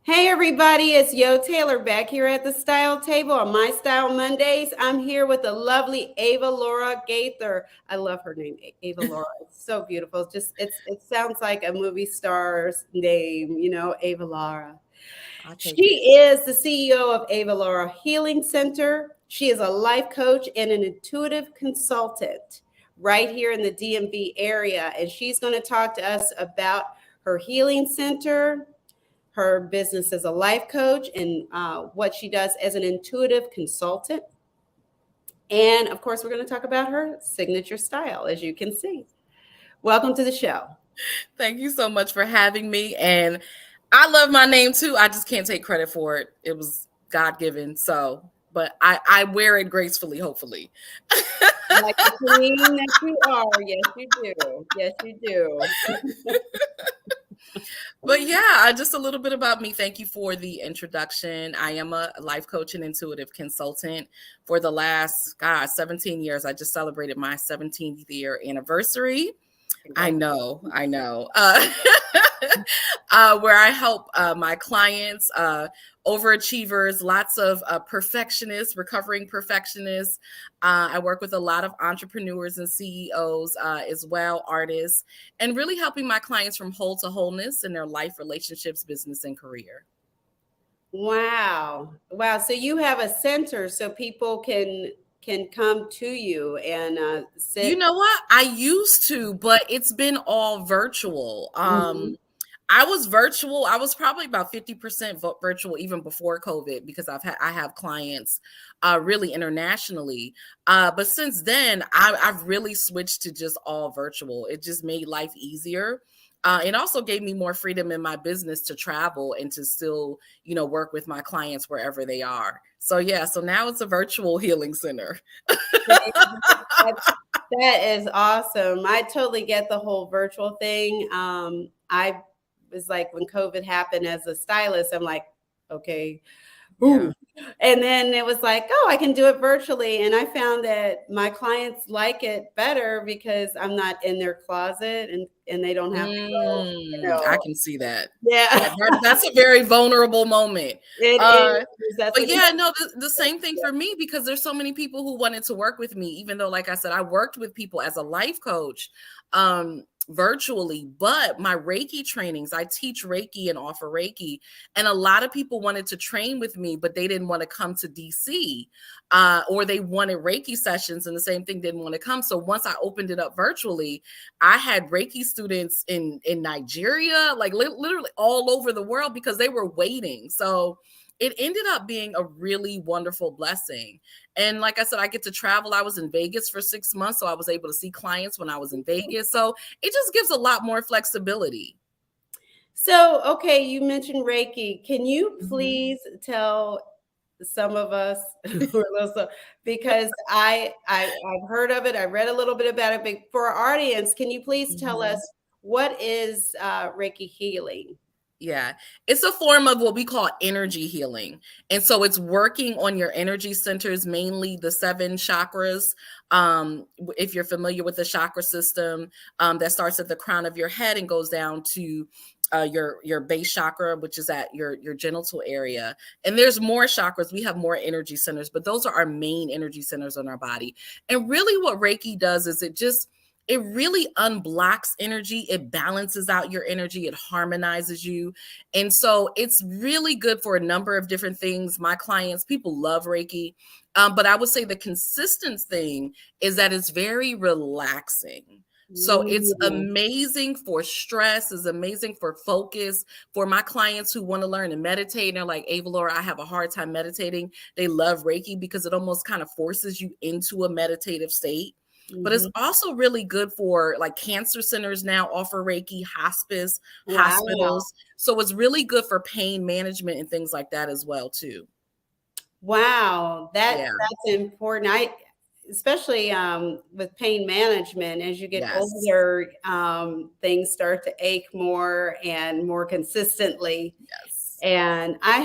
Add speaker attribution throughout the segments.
Speaker 1: Hey everybody, it's Yo Taylor back here at the Style Table on My Style Mondays. I'm here with the lovely Ava Laura Gaither. I love her name, Ava Laura. It's so beautiful. It sounds like a movie star's name, Ava Laura.
Speaker 2: I'll
Speaker 1: She
Speaker 2: take it.
Speaker 1: is the CEO of Ava Laura Healing Center. She is a life coach and an intuitive consultant right here in the DMV area, and she's going to talk to us about her healing center, her business as a life coach, and what she does as an intuitive consultant. And of course, we're going to talk about her signature style, as you can see. Welcome to the show.
Speaker 2: Thank you so much for having me. And I love my name too. I just can't take credit for it. It was God given. But I wear it gracefully, hopefully.
Speaker 1: Like the queen that you are. Yes, you do. Yes, you do.
Speaker 2: But yeah, just a little bit about me. Thank you for the introduction. I am a life coach and intuitive consultant for the last, 17 years. I just celebrated my 17th year anniversary. I know. Where I help my clients, overachievers, lots of perfectionists, recovering perfectionists. I work with a lot of entrepreneurs and CEOs as well, artists, and really helping my clients from whole to wholeness in their life, relationships, business, and career.
Speaker 1: Wow. Wow. So you have a center so people can come to you and
Speaker 2: You
Speaker 1: sit.
Speaker 2: know what? I used to, but it's been all virtual.
Speaker 1: Mhm.
Speaker 2: I was virtual. I was probably about 50% virtual even before COVID because I have clients really internationally. But since then, I've really switched to just all virtual. It just made life easier. It also gave me more freedom in my business to travel and to still, work with my clients wherever they are. So yeah, so now it's a virtual healing center.
Speaker 1: That, that is awesome. I totally get the whole virtual thing. I was like, when COVID happened as a stylist, I'm like, okay,
Speaker 2: Yeah.
Speaker 1: ooh. And then it was like, oh, I can do it virtually. And I found that my clients like it better because I'm not in their closet and they don't have to go,
Speaker 2: I can see that.
Speaker 1: yeah,
Speaker 2: That's a very vulnerable moment.
Speaker 1: it
Speaker 2: Uh,
Speaker 1: is. That's
Speaker 2: but
Speaker 1: what you
Speaker 2: yeah, no, the same thing for me because there's so many people who wanted to work with me, even though, like I said, I worked with people as a life coach virtually. But my Reiki trainings, I teach Reiki and offer Reiki. And a lot of people wanted to train with me, but they didn't want to come to DC or they wanted Reiki sessions and the same thing didn't want to come. So once I opened it up virtually, I had Reiki students in Nigeria, like literally all over the world because they were waiting. So it ended up being a really wonderful blessing. And like I said, I get to travel. I was in Vegas for 6 months, so I was able to see clients when I was in Vegas. So it just gives a lot more flexibility.
Speaker 1: So, okay, you mentioned Reiki. Can you
Speaker 2: Mhm.
Speaker 1: please tell some of us who are listening, because I've heard of it, I read a little bit about it, but for our audience, can you please tell us
Speaker 2: Mhm.
Speaker 1: what is Reiki healing?
Speaker 2: Yeah, it's a form of what we call energy healing. And so it's working on your energy centers, mainly the 7 chakras. If you're familiar with the chakra system, that starts at the crown of your head and goes down to your base chakra, which is at your genital area. And there's more chakras. We have more energy centers, but those are our main energy centers on our body. And really what Reiki does is it really unblocks energy. It balances out your energy. It harmonizes you. And so it's really good for a number of different things. My clients, people love Reiki. But I would say the consistent thing is that it's very relaxing. So it's
Speaker 1: Mm.
Speaker 2: amazing for stress, is amazing for focus. For my clients who want to learn to meditate, and they're like, Ava Laura, I have a hard time meditating. They love Reiki because it almost kind of forces you into a meditative state. But it's
Speaker 1: Mhm.
Speaker 2: also really good for like cancer centers now offer Reiki, hospice,
Speaker 1: Wow.
Speaker 2: hospitals. So it's really good for pain management and things like that as well too.
Speaker 1: Wow,
Speaker 2: Yeah.
Speaker 1: that's important. I especially with pain management, as you get
Speaker 2: Yes.
Speaker 1: older, things start to ache more and more consistently.
Speaker 2: Yes.
Speaker 1: And I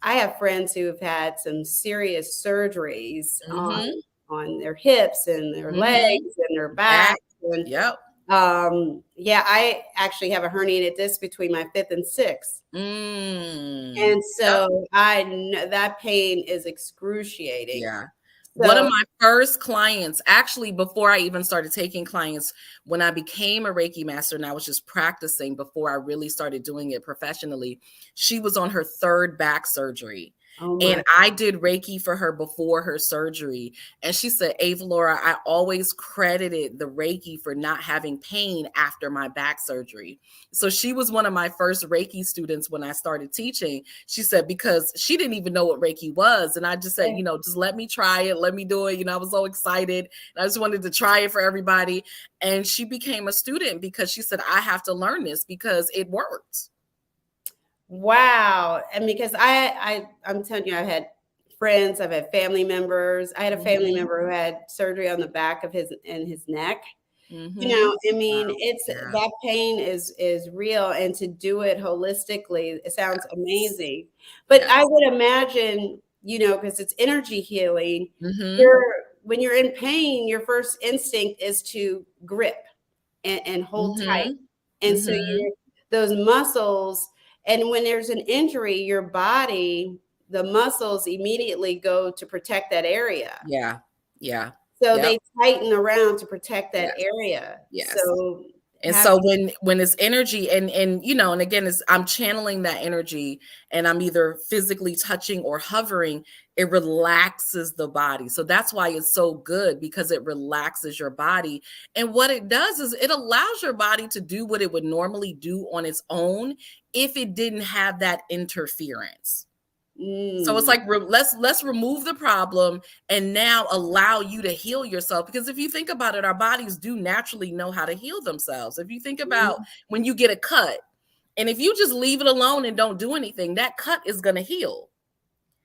Speaker 1: have friends who have had some serious surgeries
Speaker 2: Mm-hmm.
Speaker 1: on their hips and their
Speaker 2: Mm-hmm.
Speaker 1: legs and their back.
Speaker 2: Back.
Speaker 1: And
Speaker 2: Yep.
Speaker 1: Yeah, I actually have a herniated disc between my fifth and sixth.
Speaker 2: Mm.
Speaker 1: And
Speaker 2: Yep.
Speaker 1: so I know that pain is excruciating.
Speaker 2: Yeah. One of
Speaker 1: So,
Speaker 2: my first clients, actually, before I even started taking clients, when I became a Reiki master and I was just practicing before I really started doing it professionally, she was on her third back surgery.
Speaker 1: oh
Speaker 2: And
Speaker 1: my,
Speaker 2: I did Reiki for her before her surgery. And she said, Ava Laura, I always credited the Reiki for not having pain after my back surgery. So she was one of my first Reiki students when I started teaching. She said, because she didn't even know what Reiki was. And I just said, just let me try it. Let me do it. I was so excited. And I just wanted to try it for everybody. And she became a student because she said, I have to learn this because it worked.
Speaker 1: wow. And because I'm telling you, I've had friends, I've had family members. I had a family
Speaker 2: Mm-hmm.
Speaker 1: member who had surgery on the back of his neck.
Speaker 2: Mm-hmm.
Speaker 1: I mean,
Speaker 2: Wow.
Speaker 1: it's
Speaker 2: Yeah.
Speaker 1: that pain is real, and to do it holistically, it sounds
Speaker 2: Yes.
Speaker 1: amazing. But I
Speaker 2: Yes.
Speaker 1: would imagine, because it's energy healing,
Speaker 2: Mm-hmm.
Speaker 1: you're when you're in pain, your first instinct is to grip and hold tight.
Speaker 2: Mm-hmm.
Speaker 1: And so
Speaker 2: Mm-hmm.
Speaker 1: you're those muscles, and when there's an injury, your body, the muscles immediately go to protect that area.
Speaker 2: Yeah. Yeah.
Speaker 1: So
Speaker 2: Yep.
Speaker 1: they tighten around to protect that
Speaker 2: Yes.
Speaker 1: area.
Speaker 2: Yes.
Speaker 1: So
Speaker 2: And so
Speaker 1: having
Speaker 2: when it's energy and again, is I'm channeling that energy and I'm either physically touching or hovering, it relaxes the body. So that's why it's so good, because it relaxes your body. And what it does is it allows your body to do what it would normally do on its own if it didn't have that interference. So it's
Speaker 1: mm,
Speaker 2: like let's remove the problem and now allow you to heal yourself, because if you think about it, our bodies do naturally know how to heal themselves. If you think about
Speaker 1: mm,
Speaker 2: when you get a cut, and if you just leave it alone and don't do anything, that cut is going to heal.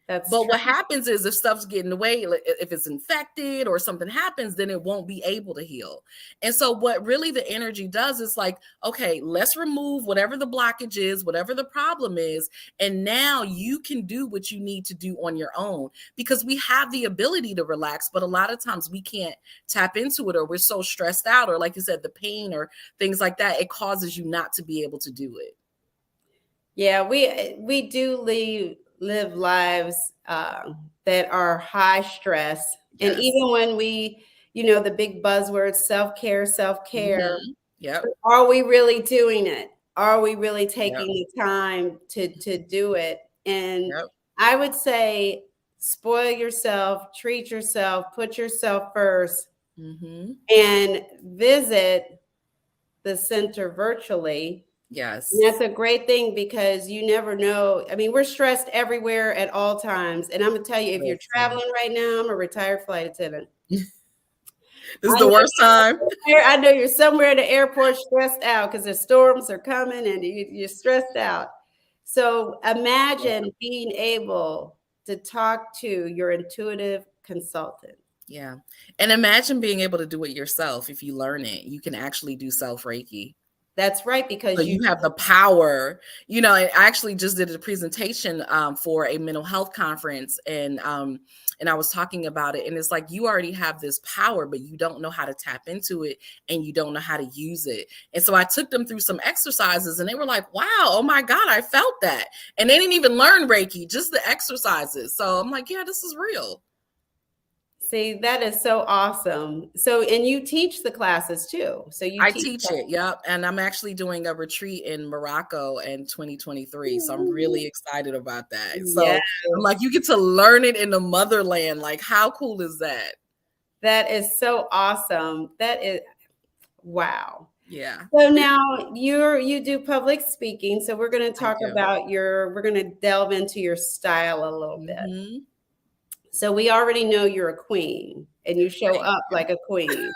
Speaker 1: that's
Speaker 2: But
Speaker 1: true.
Speaker 2: what happens is if stuff's getting in the way, like if it's infected or something happens, then it won't be able to heal. And so what really the energy does is like, okay, let's remove whatever the blockage is, whatever the problem is, and now you can do what you need to do on your own, because we have the ability to relax, but a lot of times we can't tap into it, or we're so stressed out, or like you said, the pain or things like that, it causes you not to be able to do it.
Speaker 1: Yeah, we do live lives that are high stress, and
Speaker 2: Yes.
Speaker 1: even when we, the big buzzwords, self care,
Speaker 2: Mm-hmm. Yep.
Speaker 1: but are we really doing it? Are we really
Speaker 2: Yep.
Speaker 1: taking the time to do it? And
Speaker 2: Yep.
Speaker 1: I would say, spoil yourself, treat yourself, put yourself first,
Speaker 2: Mm-hmm.
Speaker 1: and visit the center virtually. And that's
Speaker 2: Yes.
Speaker 1: a great thing because you never know. I mean, we're stressed everywhere at all times. And I'm gonna tell you, if you're
Speaker 2: Listen.
Speaker 1: traveling right now, I'm a retired flight attendant.
Speaker 2: This is
Speaker 1: I
Speaker 2: the
Speaker 1: know
Speaker 2: worst time.
Speaker 1: I know you're somewhere at the airport stressed out because the storms are coming and you're stressed out. So
Speaker 2: Yeah.
Speaker 1: imagine being able to talk to your intuitive consultant.
Speaker 2: Yeah. And imagine being able to do it yourself. If you learn it, you can actually do self Reiki.
Speaker 1: That's right,
Speaker 2: So
Speaker 1: because you
Speaker 2: you have the power. I actually just did a presentation for a mental health conference, and I was talking about it. And it's like you already have this power, but you don't know how to tap into it, and you don't know how to use it. And so I took them through some exercises, and they were like, "Wow, oh my God, I felt that." And they didn't even learn Reiki, just the exercises. So I'm like, "Yeah, this is real."
Speaker 1: see, that is so awesome. So, and you teach the classes too. So you
Speaker 2: I
Speaker 1: teach.
Speaker 2: teach it, yep, and I'm actually doing a retreat in Morocco in 2023, so I'm really excited about that.
Speaker 1: Yes,
Speaker 2: So, I'm like, you get to learn it in the motherland, like, how cool is that?
Speaker 1: that is so awesome. That is wow.
Speaker 2: Yeah.
Speaker 1: So now you do public speaking. So we're going to
Speaker 2: I
Speaker 1: talk
Speaker 2: do.
Speaker 1: about we're going to delve into your style a little bit.
Speaker 2: Mhm.
Speaker 1: So we already know you're a queen and you show
Speaker 2: Thank
Speaker 1: up
Speaker 2: you.
Speaker 1: like a queen.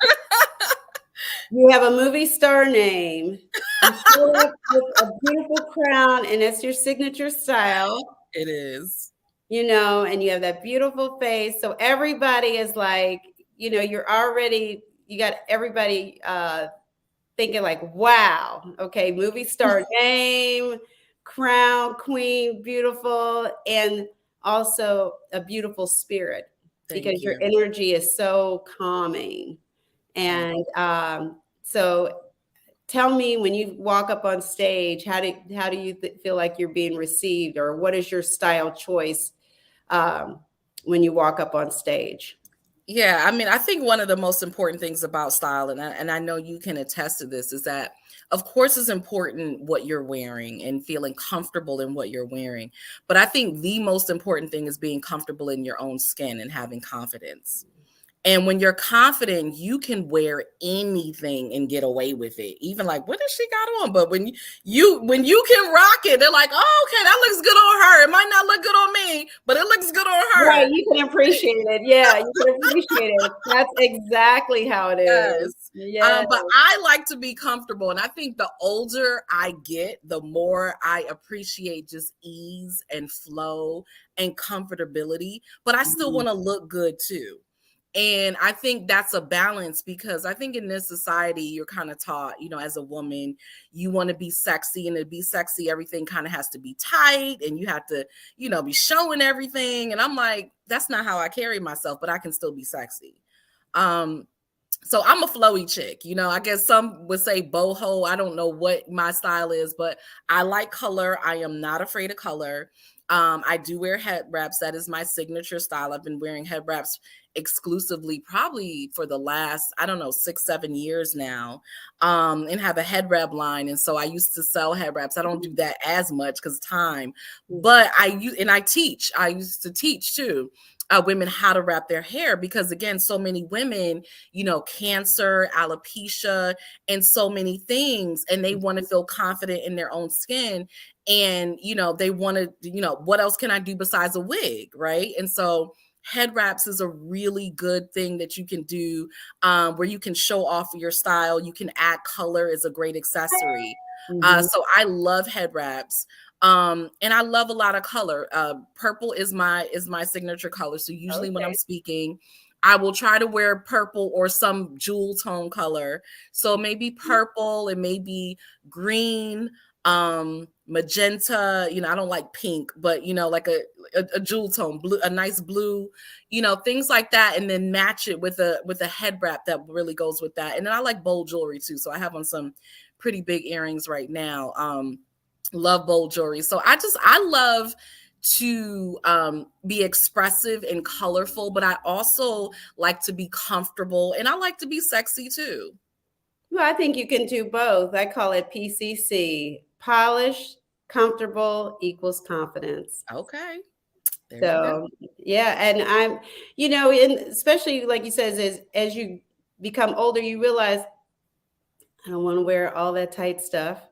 Speaker 1: You have a movie star name. You show up with a beautiful crown and it's your signature style,
Speaker 2: It is.
Speaker 1: and you have that beautiful face. So everybody is like, you got everybody thinking like, wow, okay, movie star name, crown, queen, beautiful, and also a beautiful spirit
Speaker 2: Thank
Speaker 1: because your
Speaker 2: you.
Speaker 1: energy is so calming.
Speaker 2: Thank
Speaker 1: And
Speaker 2: you.
Speaker 1: so tell me, when you walk up on stage, how do you feel like you're being received, or what is your style choice um, when you walk up on stage?
Speaker 2: Yeah, I mean, I think one of the most important things about style, and I know you can attest to this, is that, of course, it's important what you're wearing and feeling comfortable in what you're wearing. But I think the most important thing is being comfortable in your own skin and having confidence. And when you're confident, you can wear anything and get away with it. Even like, what does she got on? But when you can rock it, they're like, oh, okay, that looks good on her. It might not look good on me, but it looks good on
Speaker 1: Right,
Speaker 2: her.
Speaker 1: you can appreciate it. Yeah, you can appreciate it. That's exactly how it is.
Speaker 2: Yes.
Speaker 1: Yeah.
Speaker 2: But I like to be comfortable. And I think the older I get, the more I appreciate just ease and flow and comfortability. But I still want to look good too. And I think that's a balance, because I think in this society, you're kind of taught, as a woman, you want to be sexy, and to be sexy, everything kind of has to be tight, and you have to, be showing everything. And I'm like, that's not how I carry myself, but I can still be sexy. So I'm a flowy chick, I guess some would say boho. I don't know what my style is, but I like color. I am not afraid of color. I do wear head wraps. That is my signature style. I've been wearing head wraps exclusively probably for the last, I don't know, 6-7 years now, and have a head wrap line. And so I used to sell head wraps. I don't do that as much because time, but I used to teach too. Women how to wrap their hair, because again, so many women, cancer, alopecia, and so many things, and they want to feel confident in their own skin. And, they want to, what else can I do besides a wig? Right. And so head wraps is a really good thing that you can do, where you can show off your style. You can add color is a great accessory. So I love head wraps. And I love a lot of color. Purple is my signature color. So usually when I'm speaking, I will try to wear purple or some jewel tone color. So maybe purple, and maybe green, magenta, I don't like pink, but like a jewel tone, blue, a nice blue, things like that, and then match it with a head wrap that really goes with that. And then I like bold jewelry too. So I have on some pretty big earrings right now. Love bold jewelry. So I love to be expressive and colorful, but I also like to be comfortable, and I like to be sexy too.
Speaker 1: Well, I think you can do both. I call it PCC: polished, comfortable equals confidence.
Speaker 2: Okay. There you go.
Speaker 1: So yeah, and I'm, and especially like you said, as you become older, you realize I don't want to wear all that tight stuff.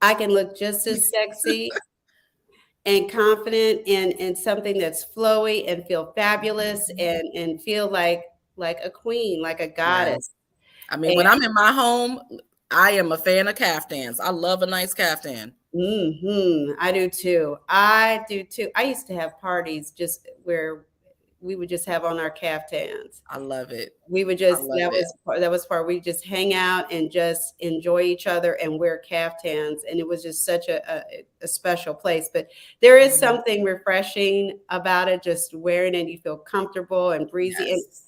Speaker 1: I can look just as sexy and confident in something that's flowy and feel fabulous and feel like a queen, like a goddess.
Speaker 2: Yes. I mean, when I'm in my home, I am a fan of caftans. I love a nice caftan.
Speaker 1: I do too. I used to have parties just where we would just have on our caftans.
Speaker 2: I love it.
Speaker 1: We would just, that was part, we just hang out and just enjoy each other and wear caftans. And it was just such a special place. But there is something refreshing about it, just wearing it. You feel comfortable and breezy.
Speaker 2: Yes.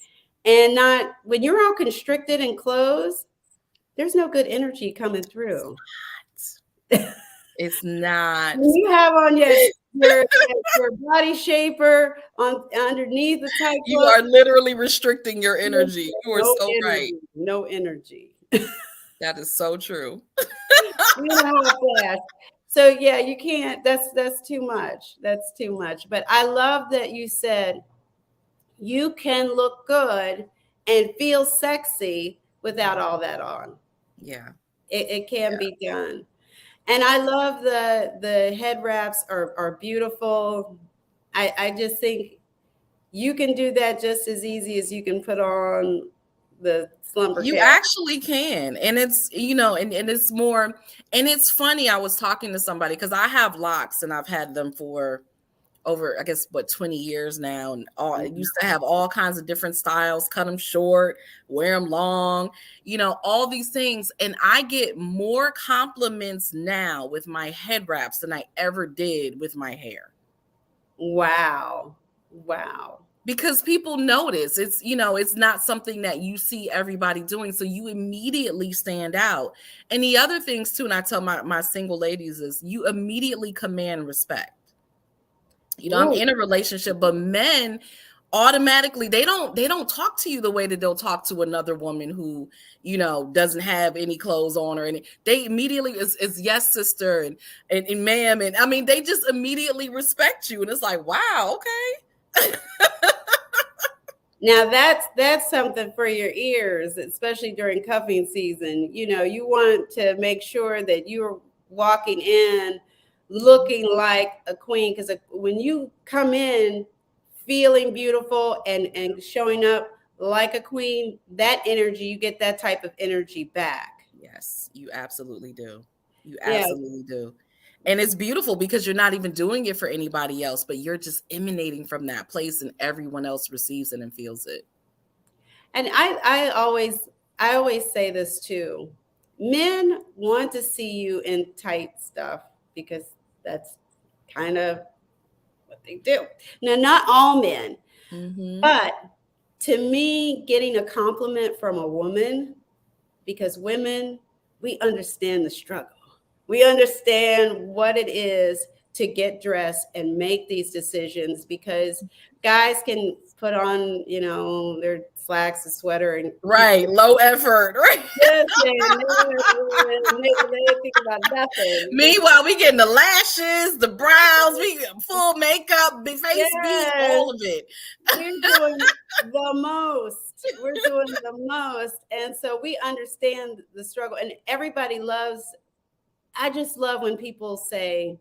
Speaker 1: And not, when you're all constricted and closed, there's no good energy coming through.
Speaker 2: It's not.
Speaker 1: When you have on your body shaper on underneath the tight clothes,
Speaker 2: you are literally restricting your energy. You are so right.
Speaker 1: No energy.
Speaker 2: That is so true.
Speaker 1: So yeah, you can't. That's too much. That's too much. But I love that you said you can look good and feel sexy without all that on.
Speaker 2: Yeah,
Speaker 1: it can be done. And I love the head wraps are beautiful. I just think you can do that just as easy as you can put on the slumber
Speaker 2: you
Speaker 1: cap.
Speaker 2: actually can. And it's, and it's more, and it's funny. I was talking to somebody, because I have locks and I've had them for over, I guess, 20 years now. And I used to have all kinds of different styles, cut them short, wear them long, all these things. And I get more compliments now with my head wraps than I ever did with my hair.
Speaker 1: Wow.
Speaker 2: Because people notice. It's, it's not something that you see everybody doing, so you immediately stand out. And the other things too, and I tell my single ladies, is you immediately command respect. I'm
Speaker 1: Ooh.
Speaker 2: in a relationship, but men automatically, they don't talk to you the way that they'll talk to another woman who, doesn't have any clothes on or any. They immediately is yes, sister, and ma'am, and I mean, they just immediately respect you, and it's like, wow, okay.
Speaker 1: Now that's something for your ears, especially during cuffing season. You want to make sure that you're walking in looking like a queen, because when you come in feeling beautiful and showing up like a queen, that energy, you get that type of energy back.
Speaker 2: Yes, you absolutely do. You
Speaker 1: Yeah.
Speaker 2: absolutely do. And it's beautiful because you're not even doing it for anybody else, but you're just emanating from that place, and everyone else receives it and feels it.
Speaker 1: And I always say this too. Men want to see you in tight stuff because that's kind of what they do. Now, not all men, but to me, getting a compliment from a woman, because women, we understand the struggle. We understand what it is to get dressed and make these decisions, because guys can put on, their slacks, a sweater, and
Speaker 2: Right, low effort, right?
Speaker 1: yes, they think about nothing.
Speaker 2: Meanwhile, we getting the lashes, the brows, we full makeup, big face beat,
Speaker 1: Yes,
Speaker 2: all of it.
Speaker 1: we're doing the most. We're doing the most. And so we understand the struggle, and everybody loves. I just love when people say,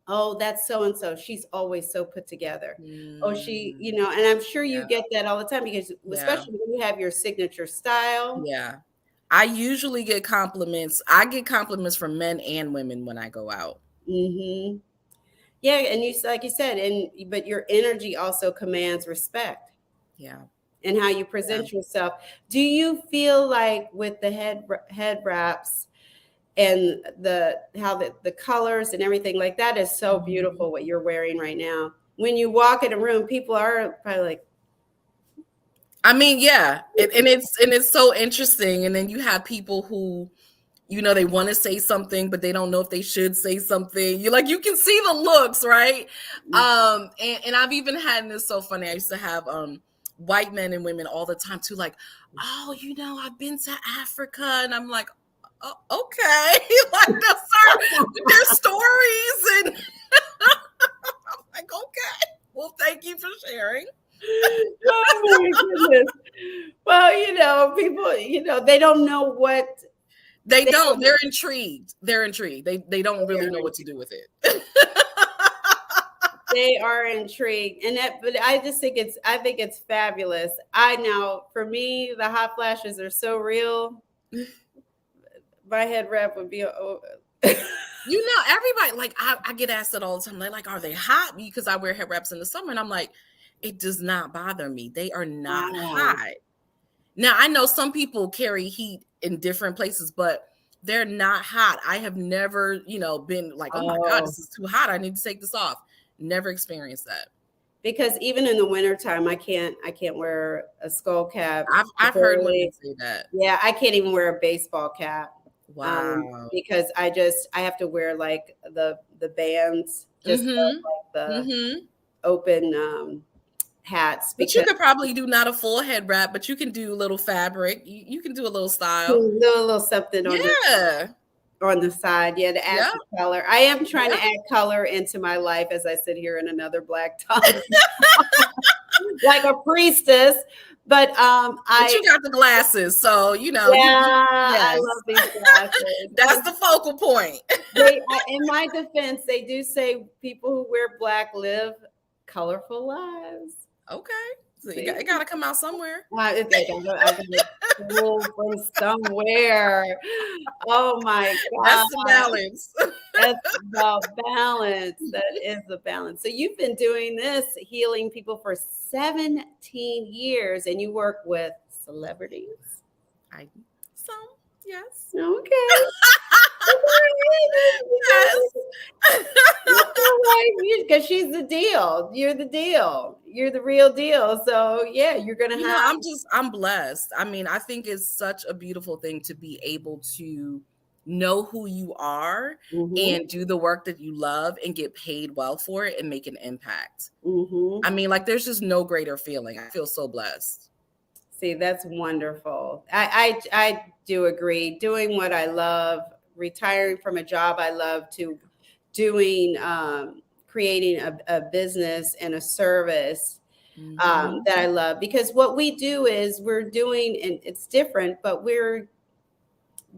Speaker 1: "Oh, that's so and so. She's always so put together." Oh, and I'm sure you get that all the time, because especially when you have your signature style.
Speaker 2: Yeah. I usually get compliments. I get compliments from men and women when I go out.
Speaker 1: Mm-hmm. Yeah, and like you said, but your energy also commands respect.
Speaker 2: Yeah.
Speaker 1: And how you present yourself. Do you feel like with the head wraps and how the colors and everything like that is so beautiful, what you're wearing right now? When you walk in a room, people are probably like,
Speaker 2: I mean, yeah, and it's so interesting. And then you have people who, they want to say something, but they don't know if they should say something. You can see the looks, right? And I've even had, and it's so funny, I used to have white men and women all the time too, like, oh, I've been to Africa, and I'm like, oh, okay, like their stories, and I'm like, okay, well, thank you for sharing.
Speaker 1: oh my goodness. Well, people, they don't know what.
Speaker 2: They don't. They're intrigued. They're intrigued. They don't really know what to do with it.
Speaker 1: They are intrigued, but I just think it's fabulous. For me, the hot flashes are so real. My head wrap would be
Speaker 2: Everybody, like, I get asked that all the time. They're like, are they hot? Because I wear head wraps in the summer, and I'm like, it does not bother me. They are not hot. Now, I know some people carry heat in different places, but they're not hot. I have never, been like, oh my God, this is too hot, I need to take this off. Never experienced that.
Speaker 1: Because even in the wintertime, I can't wear a skull cap.
Speaker 2: I've heard women say that.
Speaker 1: Yeah, I can't even wear a baseball cap.
Speaker 2: Wow.
Speaker 1: Because I have to wear like the bands, just like the open hats.
Speaker 2: But you could probably do not a full head wrap, but you can do a little fabric. You can do a little style.
Speaker 1: Do a little something on the side, to add some color. I am trying to add color into my life as I sit here in another black top, like a priestess. But
Speaker 2: you got the glasses, so
Speaker 1: I love these glasses.
Speaker 2: That's the focal point.
Speaker 1: In my defense, they do say people who wear black live colorful lives.
Speaker 2: Okay. So it got to come out somewhere.
Speaker 1: I got to pull from somewhere. Oh my God.
Speaker 2: That's the balance.
Speaker 1: That's the balance. That is the balance. So you've been doing this, healing people, for 17 years, and you work with celebrities.
Speaker 2: Yes.
Speaker 1: Okay. Yes. right? Because she's the deal. You're the deal. You're the real deal. So yeah, you're gonna have.
Speaker 2: I'm blessed. I mean, I think it's such a beautiful thing to be able to know who you are
Speaker 1: Mhm,
Speaker 2: and do the work that you love and get paid well for it and make an impact.
Speaker 1: mhm.
Speaker 2: I mean, like, there's just no greater feeling. I feel so blessed.
Speaker 1: See, that's wonderful. I do agree. Doing what I love, retiring from a job I love to doing creating a business and a service
Speaker 2: Mhm.
Speaker 1: that I love. Because what we do is we're doing, and it's different, but we're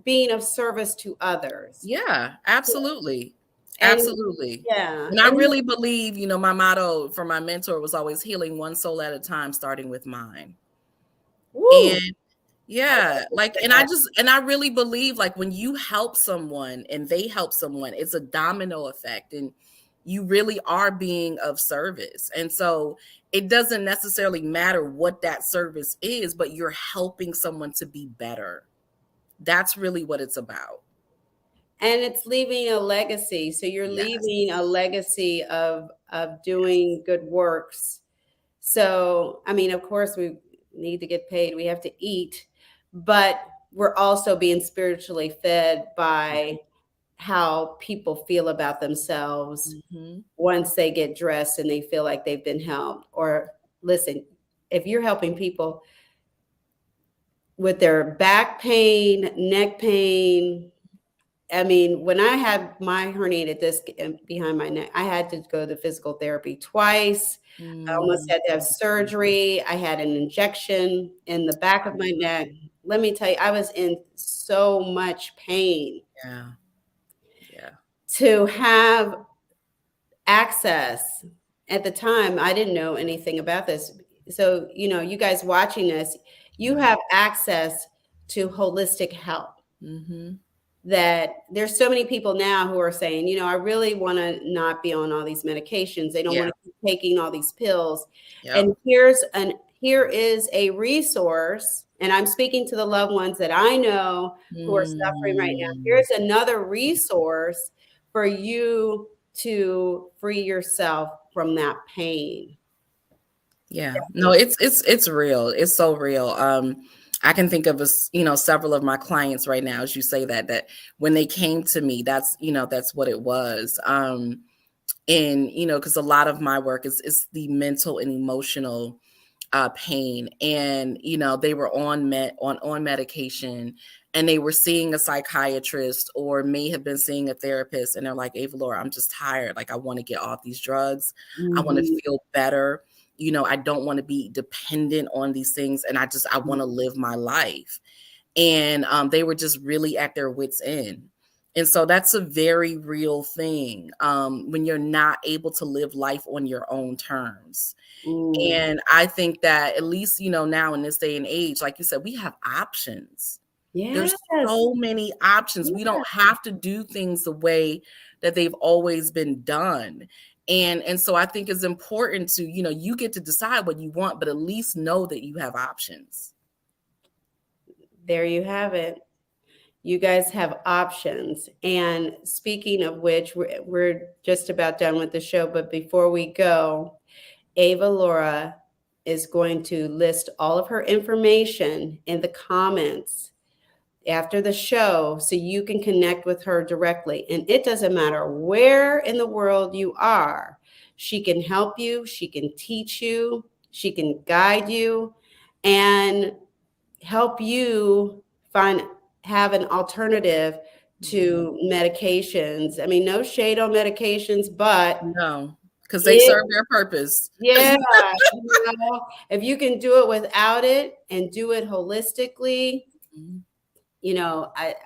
Speaker 1: being of service to others.
Speaker 2: Yeah, absolutely.
Speaker 1: And
Speaker 2: Absolutely.
Speaker 1: yeah,
Speaker 2: And I
Speaker 1: and
Speaker 2: really believe, my motto for my mentor was always healing one soul at a time, starting with mine.
Speaker 1: woo,
Speaker 2: And yeah, like, and I really believe, like, when you help someone and they help someone, it's a domino effect, and you really are being of service. And so it doesn't necessarily matter what that service is, but you're helping someone to be better. That's really what it's about.
Speaker 1: and it's leaving a legacy. So you're
Speaker 2: Yes.
Speaker 1: leaving a legacy of doing good works. So, I mean, of course, we need to get paid. We have to eat, but we're also being spiritually fed by how people feel about themselves
Speaker 2: Mhm.
Speaker 1: once they get dressed and they feel like they've been helped. Or listen, if you're helping people with their back pain, neck pain, I mean, when I had my herniated disc behind my neck, I had to go to physical therapy twice. I almost
Speaker 2: Mm.
Speaker 1: had to have surgery. I had an injection in the back of my neck. Let me tell you, I was in so much pain.
Speaker 2: Yeah. Yeah.
Speaker 1: To have access at the time, I didn't know anything about this. So, you guys watching this, you
Speaker 2: Right.
Speaker 1: have access to holistic health.
Speaker 2: Mhm.
Speaker 1: That there's so many people now who are saying, I really want to not be on all these medications. They don't
Speaker 2: Yeah.
Speaker 1: want to keep taking all these pills.
Speaker 2: Yep.
Speaker 1: And here is a resource, and I'm speaking to the loved ones that I know who are suffering right now.
Speaker 2: Mm.
Speaker 1: Here's another resource for you to free yourself from that pain.
Speaker 2: Yeah. No, it's real. It's so real. I can think of several of my clients right now, as you say that when they came to me, that's what it was. And because a lot of my work is the mental and emotional pain, and they were on medication, and they were seeing a psychiatrist or may have been seeing a therapist, and they're like, Ava Laura, I'm just tired, like, I want to get off these drugs, I want to
Speaker 1: Mhm.
Speaker 2: feel better, I don't want to be dependent on these things, and I want to live my life. And they were just really at their wits end. And so that's a very real thing, when you're not able to live life on your own terms.
Speaker 1: Mm.
Speaker 2: And I think that at least, now in this day and age, like you said, we have options. There's
Speaker 1: Yes.
Speaker 2: so many options. We don't have to do things the way that they've always been done. And so I think it's important to, you get to decide what you want, but at least know that you have options.
Speaker 1: There you have it. You guys have options. And speaking of which, we're just about done with the show. But before we go, Ava Laura is going to list all of her information in the comments after the show so you can connect with her directly. And it doesn't matter where in the world you are, she can help you, she can teach you, she can guide you, and help you have an alternative
Speaker 2: Mhm.
Speaker 1: to medications. I mean, no shade on medications, but
Speaker 2: No, because they
Speaker 1: it,
Speaker 2: serve their purpose.
Speaker 1: yeah, if you can do it without it and do it holistically,
Speaker 2: Mhm.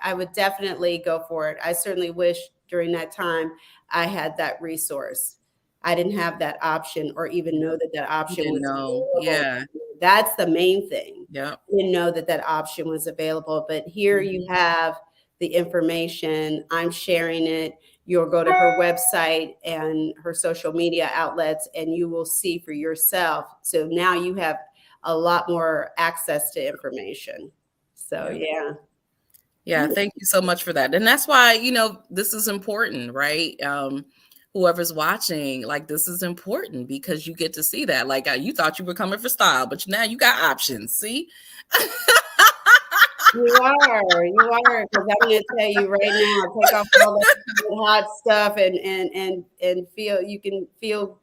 Speaker 1: I would definitely go for it. I certainly wish during that time I had that resource. I didn't have that option or even know that that
Speaker 2: You
Speaker 1: option
Speaker 2: didn't
Speaker 1: was
Speaker 2: know.
Speaker 1: available.
Speaker 2: Yeah.
Speaker 1: That's the main thing.
Speaker 2: Yep.
Speaker 1: Didn't know that that option was available. But here you
Speaker 2: Mhm.
Speaker 1: have the information. I'm sharing it. You'll go to her website and her social media outlets, and you will see for yourself. So now you have a lot more access to information. So,
Speaker 2: Yeah.
Speaker 1: yeah.
Speaker 2: Yeah, thank you so much for that. And that's why, this is important, right? whoever's watching, like, this is important because you get to see that. Like, you thought you were coming for style, but now you got options. See?
Speaker 1: You are, because I'm going to tell you right now, take off all the hot stuff and feel, you can feel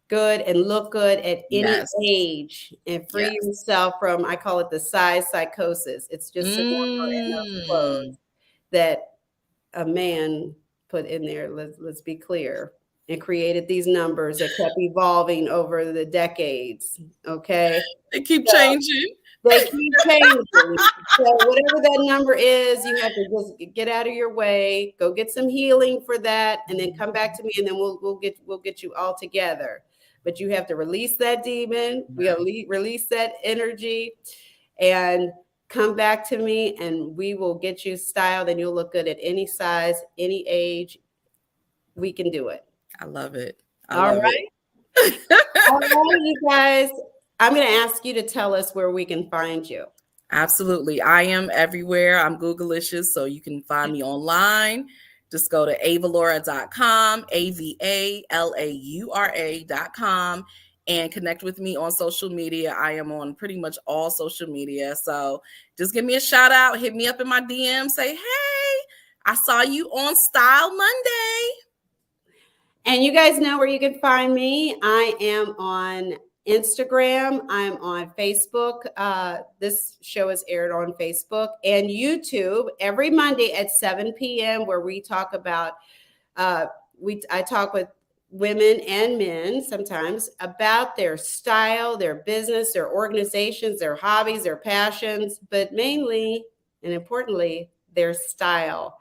Speaker 1: good and look good at any
Speaker 2: Yes.
Speaker 1: age and free
Speaker 2: Yes.
Speaker 1: yourself from, I call it the size psychosis. It's just sitting in those clothes that a man put in there. Let's be clear, and created these numbers that kept evolving over the decades. Okay.
Speaker 2: They keep
Speaker 1: So
Speaker 2: changing.
Speaker 1: they keep changing. So whatever that number is, you have to just get out of your way, go get some healing for that, and then come back to me, and then we'll get you all together. But you have to release that demon. We gotta release that energy, and come back to me, and we will get you styled, and you'll look good at any size, any age. We can do it.
Speaker 2: I love it.
Speaker 1: All right, you guys. I'm going to ask you to tell us where we can find you.
Speaker 2: Absolutely. I am everywhere. I'm Googleicious, so you can find me online. Just go to avalaura.com, AVALAURA.com, and connect with me on social media. I am on pretty much all social media. So just give me a shout out, hit me up in my DM, say, hey, I saw you on Style Monday.
Speaker 1: And you guys know where you can find me. I am on Instagram. I'm on Facebook. This show is aired on Facebook and YouTube every Monday at 7 p.m. where we talk about, I talk with women and men sometimes about their style, their business, their organizations, their hobbies, their passions, but mainly and importantly, their style.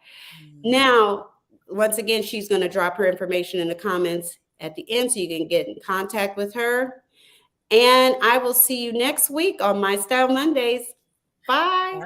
Speaker 1: Now, once again, she's going to drop her information in the comments at the end so you can get in contact with her. And I will see you next week on My Style Mondays. Bye.